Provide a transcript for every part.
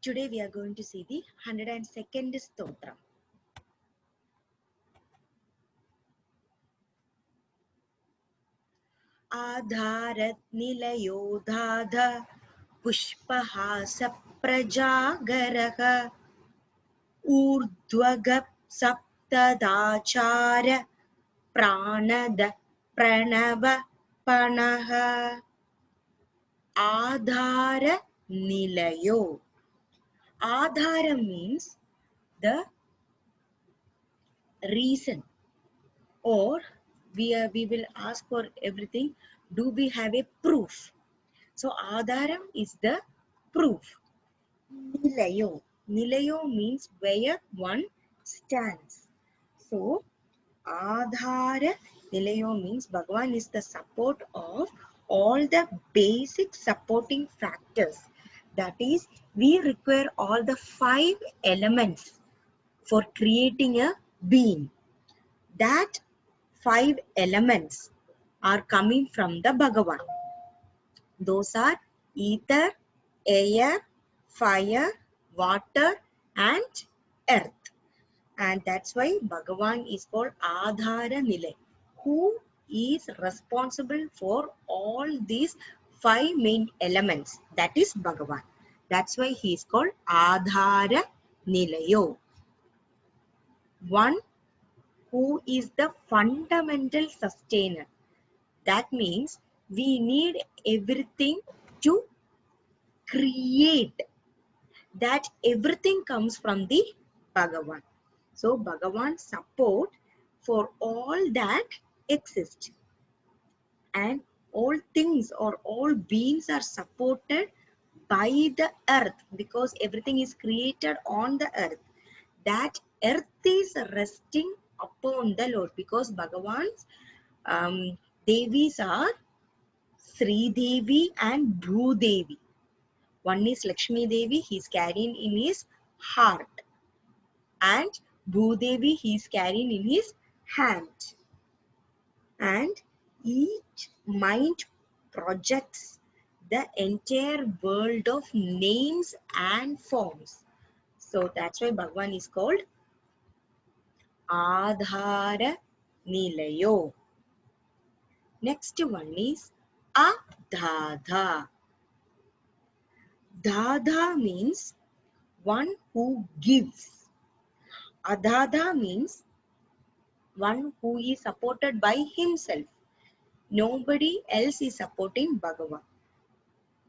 Today we are going to see the 102nd Stotra. Adharat nilayodhadha pushpaha saprajagaraha urdhvagap saptadachara pranada pranava panaha. Adhara nilayo. Adhara means the reason, or we will ask for everything. Do we have a proof? So Adharam is the proof. Nilayo. Nilayo means where one stands. So Adhara Nilayo means Bhagavan is the support of all the basic supporting factors. That is, we require all the 5 elements for creating a being. That 5 elements are coming from the Bhagavan. Those are ether, air, fire, water, and earth. And that's why Bhagavan is called Adhara Nilay, who is responsible for all these 5 main elements. That is Bhagavan. That's why he is called Adhara Nilayo. One who is the fundamental sustainer. That means we need everything to create. That everything comes from the Bhagavan. So Bhagavan support for all that exist. And all things or all beings are supported by the earth, because everything is created on the earth. That earth is resting upon the Lord, because Bhagavan's Devis are Sri Devi and Bhu Devi. One is Lakshmi Devi, he is carrying in his heart, and Bhu Devi he is carrying in his hand. And each mind projects the entire world of names and forms. So that's why Bhagavan is called Adhara Nilayo. Next one is Adhadha. Dhadha means one who gives. Adhadha means one who is supported by himself. Nobody else is supporting Bhagavan.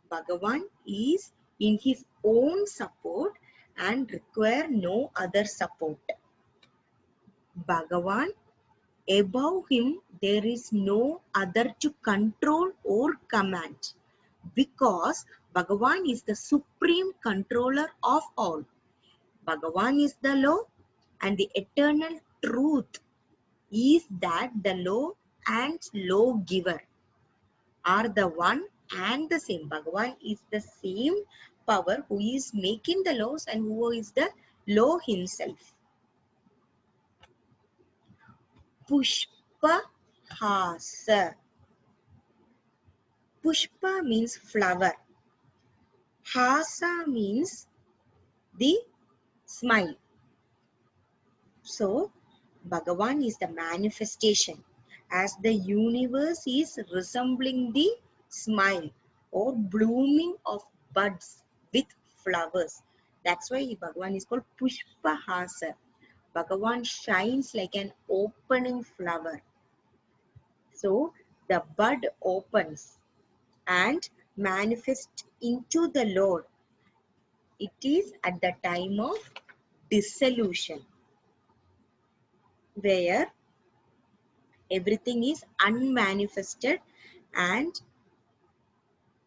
Bhagavan is in his own support and require no other support. Bhagavan, above him there is no other to control or command, because Bhagavan is the supreme controller of all. Bhagavan is the law, and the eternal truth is that the law and law giver are the one and the same. Bhagavan is the same power who is making the laws and who is the law himself. Pushpa Hasa. Pushpa means flower. Hasa means the smile. So Bhagavan is the manifestation, as the universe is resembling the smile or blooming of buds with flowers. That's why Bhagavan is called Pushpahasa. Bhagavan shines like an opening flower. So the bud opens and manifests into the Lord. It is at the time of dissolution, where everything is unmanifested, and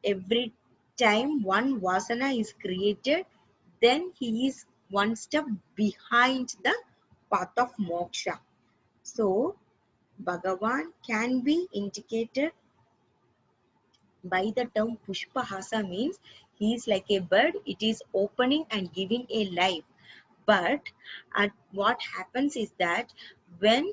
every time one vasana is created, then he is one step behind the path of moksha. So Bhagavan can be indicated by the term Pushpahasa, means he is like a bird, it is opening and giving a life. But what happens is that when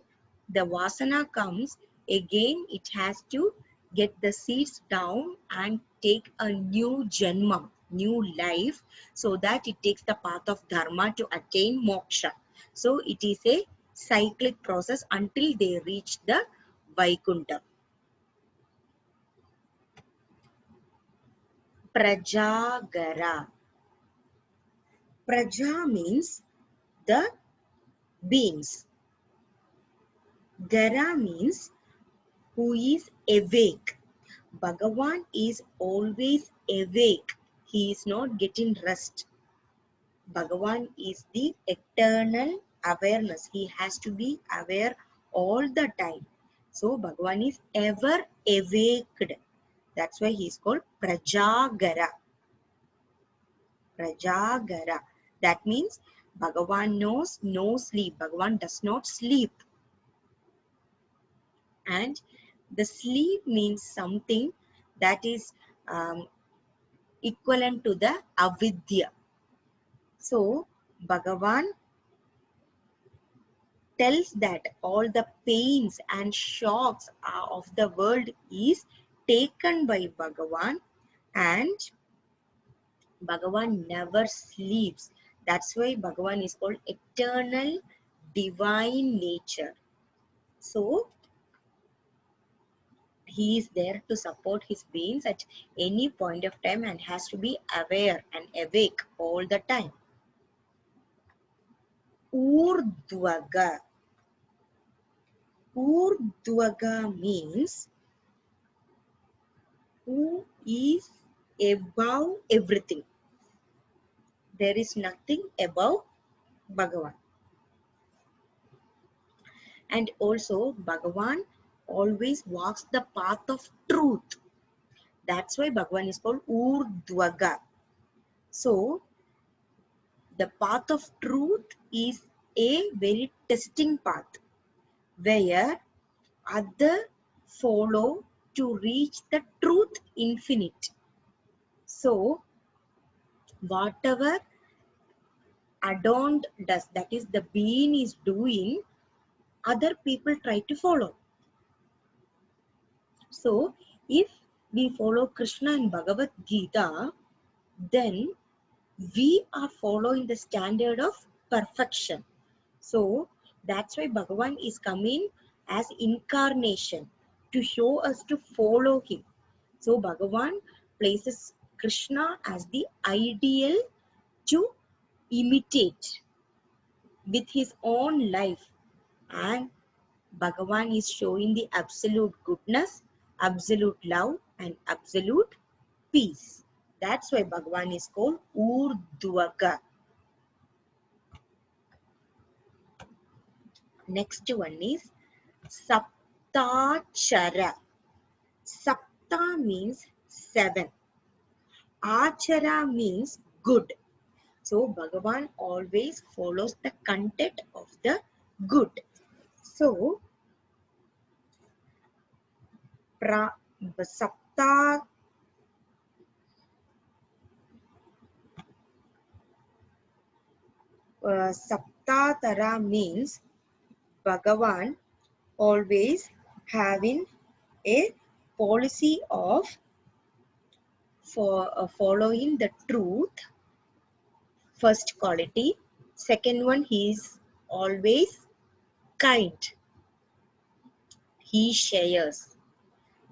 the vasana comes, again it has to get the seeds down and take a new janma, new life, so that it takes the path of dharma to attain moksha. So it is a cyclic process until they reach the Vaikuntha. Prajagara. Praja means the beings. Gara means who is awake. Bhagavan is always awake. He is not getting rest. Bhagavan is the eternal awareness. He has to be aware all the time. So Bhagavan is ever awaked. That's why he is called Prajagara. Prajagara. That means Bhagavan knows no sleep. Bhagavan does not sleep. And the sleep means something that is equivalent to the avidya. So Bhagavan tells that all the pains and shocks of the world is taken by Bhagavan, and Bhagavan never sleeps. That's why Bhagavan is called eternal divine nature. So he is there to support his beings at any point of time and has to be aware and awake all the time. Urdhvaga. Urdhvaga means who is above everything. There is nothing above Bhagavan. And also Bhagavan always walks the path of truth. That's why Bhagavan is called Urdhvaga. So the path of truth is a very testing path where others follow to reach the truth infinite. So whatever adorned does, that is the being is doing, other people try to follow. So if we follow Krishna in Bhagavad Gita, then we are following the standard of perfection. So that's why Bhagavan is coming as incarnation to show us to follow him. So Bhagavan places Krishna as the ideal to imitate with his own life, and Bhagavan is showing the absolute goodness, absolute love, and absolute peace. That's why Bhagavan is called Urdhvaga. Next one is Saptachara. Sapta means 7. Achara means good. So Bhagavan always follows the content of the good. So Sapta Saptatara means Bhagavan always having a policy of following the truth, first quality. Second one, he is always kind. He shares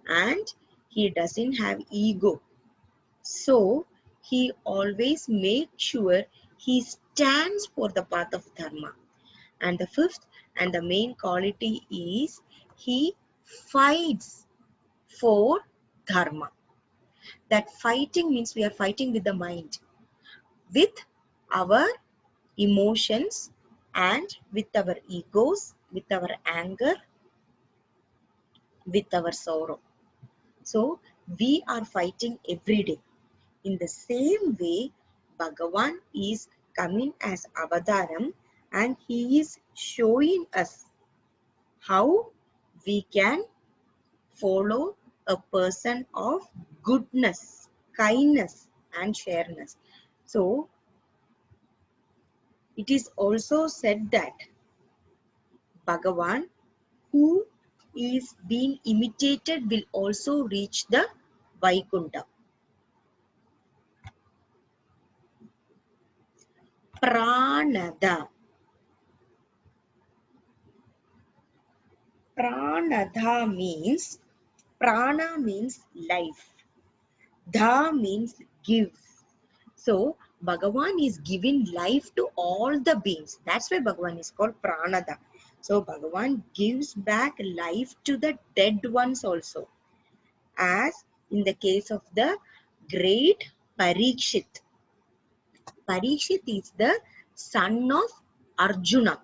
and he doesn't have ego. So he always makes sure he stands for the path of dharma. And the fifth and the main quality is he fights for dharma. That fighting means we are fighting with the mind, with our emotions, and with our egos, with our anger, with our sorrow. So we are fighting every day. In the same way, Bhagavan is coming as Avataram and he is showing us how we can follow a person of goodness, kindness, and shareness. So it is also said that Bhagavan, who is being imitated, will also reach the Vaikuntha. Pranada. Pranada means, prana means life. Dha means give. So Bhagavan is giving life to all the beings. That's why Bhagavan is called Pranada. So Bhagavan gives back life to the dead ones also. As in the case of the great Parikshit. Parikshit is the son of Arjuna.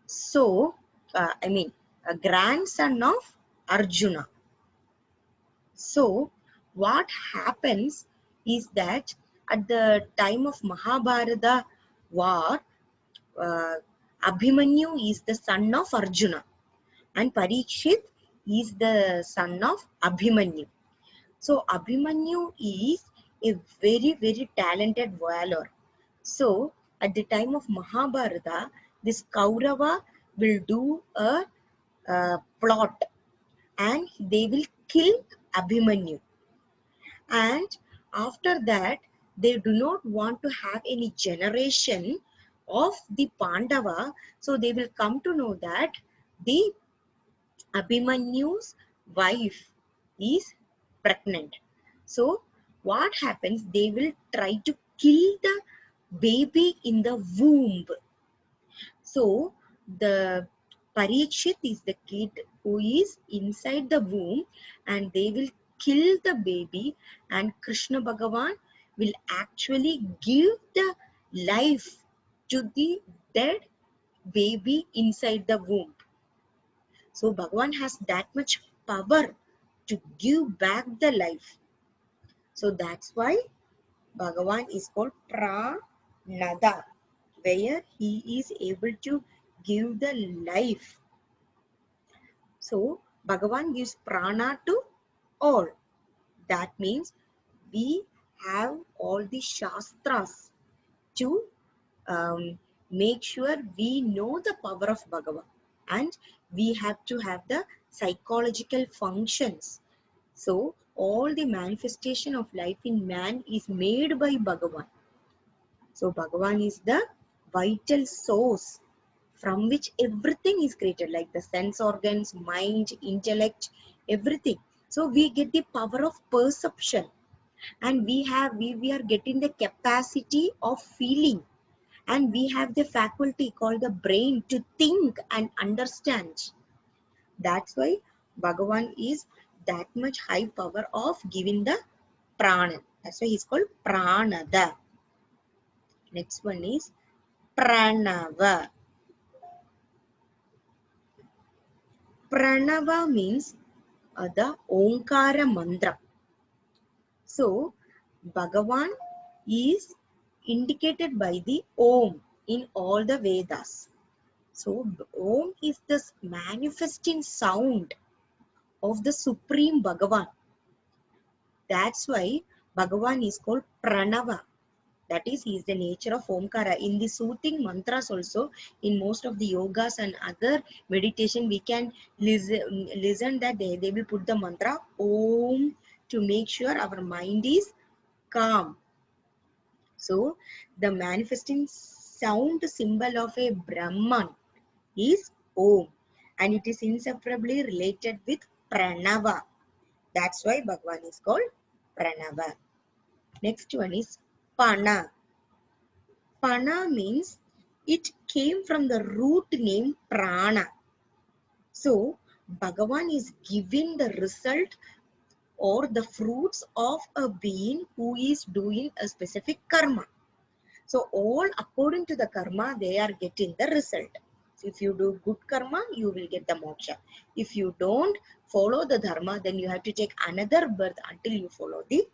So, a grandson of Arjuna. So, what happens is that at the time of Mahabharata war, uh, Abhimanyu is the son of Arjuna and Parikshit is the son of Abhimanyu. So, Abhimanyu is a very, very talented warrior. So, at the time of Mahabharata, this Kaurava will do a plot and they will kill Abhimanyu. And after that, they do not want to have any generation of the Pandava. So they will come to know that the Abhimanyu's wife is pregnant. So what happens? They will try to kill the baby in the womb. So the Parikshit is the kid who is inside the womb and they will kill the baby and Krishna Bhagavan will actually give the life to the dead baby inside the womb. So Bhagavan has that much power to give back the life. So that's why Bhagavan is called Pranada, where he is able to give the life. So Bhagavan gives prana to all. That means we have all the shastras to make sure we know the power of Bhagavan, and we have to have the psychological functions. So all the manifestation of life in man is made by Bhagavan. So Bhagavan is the vital source from which everything is created, like the sense organs, mind, intellect, everything. So we get the power of perception, and we are getting the capacity of feeling, and we have the faculty called the brain to think and understand. That's why Bhagavan is that much high power of giving the prana. That's why he's called Pranada. Next one is Pranava. Pranava means the Omkara mantra. So, Bhagavan is indicated by the Om in all the Vedas. So, Om is the manifesting sound of the Supreme Bhagavan. That's why Bhagavan is called Pranava. That is, he is the nature of Omkara. In the soothing mantras also, in most of the yogas and other meditation, we can listen that they will put the mantra Om to make sure our mind is calm. So, the manifesting sound symbol of a Brahman is Om, and it is inseparably related with Pranava. That's why Bhagavan is called Pranava. Next one is Pana. Pana means it came from the root name Prana. So, Bhagavan is giving the result or the fruits of a being who is doing a specific karma. So, all according to the karma, they are getting the result. So, if you do good karma, you will get the moksha. If you don't follow the dharma, then you have to take another birth until you follow the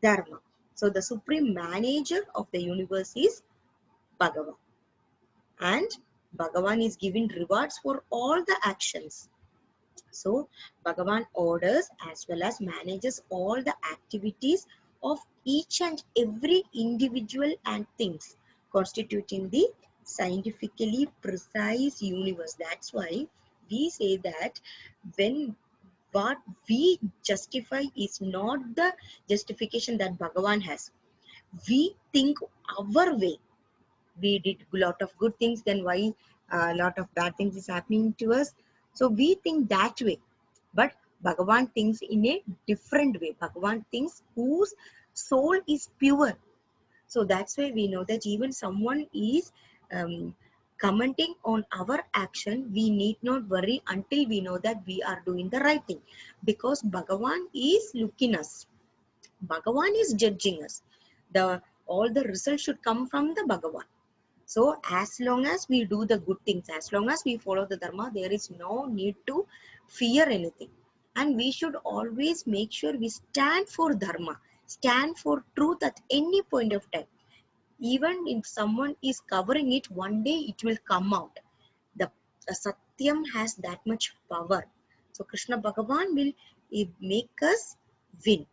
dharma. So, the supreme manager of the universe is Bhagavan. And Bhagavan is giving rewards for all the actions. So Bhagavan orders as well as manages all the activities of each and every individual and things constituting the scientifically precise universe. That's why we say that when what we justify is not the justification that Bhagavan has. we think our way. We did a lot of good things, then why a lot of bad things is happening to us? So we think that way. But Bhagavan thinks in a different way. Bhagavan thinks whose soul is pure. So that's why we know that even someone is commenting on our action, we need not worry until we know that we are doing the right thing. Because Bhagavan is looking us. Bhagavan is judging us. All the results should come from the Bhagavan. So as long as we do the good things, as long as we follow the Dharma, there is no need to fear anything. And we should always make sure we stand for Dharma, stand for truth at any point of time. Even if someone is covering it, one day it will come out. The Satyam has that much power. So Krishna Bhagavan will make us win.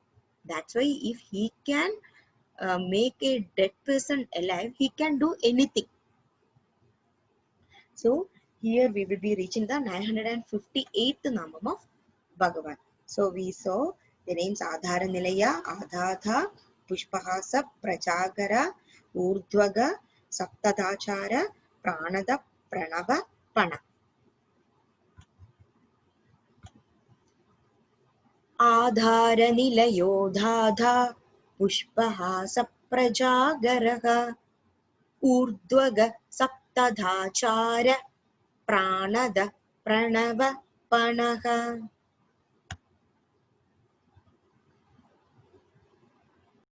That's why if he can make a dead person alive, he can do anything. So here we will be reaching the 958th Namam of Bhagavan. So we saw the names Adhara Nilaya, Adhatha, Pushpahasa, Prajagara, Urdhvaga, Saptadachara, Pranada, Pranava, Pana. Adhara Nilayo Dhadha, Pushpahasa, Prajagaraha, Urdhvaga, Saptadachara, Pranada, Pranava, Panaha.